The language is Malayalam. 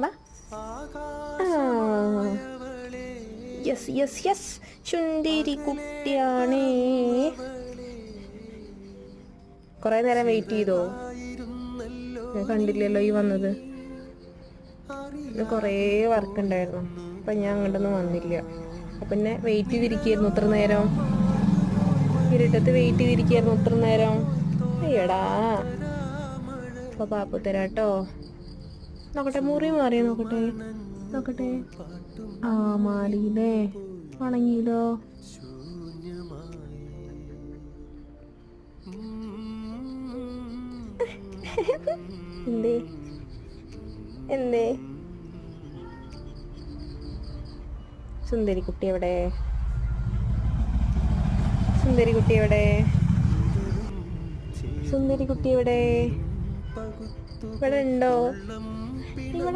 വാ. യെസ് യെസ് യെസ്, ചുണ്ടേരി കുട്ടിയാണേ. കുറേ നേരം വെയിറ്റ് ചെയ്തോ? കണ്ടില്ലല്ലോ ഈ വന്നത്. കുറേ വർക്ക് ഉണ്ടായിരുന്നു, അപ്പം ഞാൻ അങ്ങോട്ടൊന്നും വന്നില്ല. അപ്പം പിന്നെ വെയിറ്റ് ചെയ്തിരിക്കുകയായിരുന്നു ഇത്ര നേരം. ഇരുട്ടത്ത് വെയിറ്റ് ചെയ്തിരിക്കുകയായിരുന്നു ഇത്ര നേരം. അയ്യടാ. അപ്പോൾ പാപ്പു തരാട്ടോ. നോക്കട്ടെ, മുറി മാറിയോ നോക്കട്ടെ. നോക്കട്ടെ. ആ, മാറിയില്ലേ? ഉണങ്ങിയില്ലോ. എന്തേ എന്തേ? സുന്ദരി കുട്ടി എവിടെ? സുന്ദരി കുട്ടി എവിടെ? സുന്ദരി കുട്ടി എവിടെ? ഇവിടെ ഉണ്ടോ? ഇവിടെ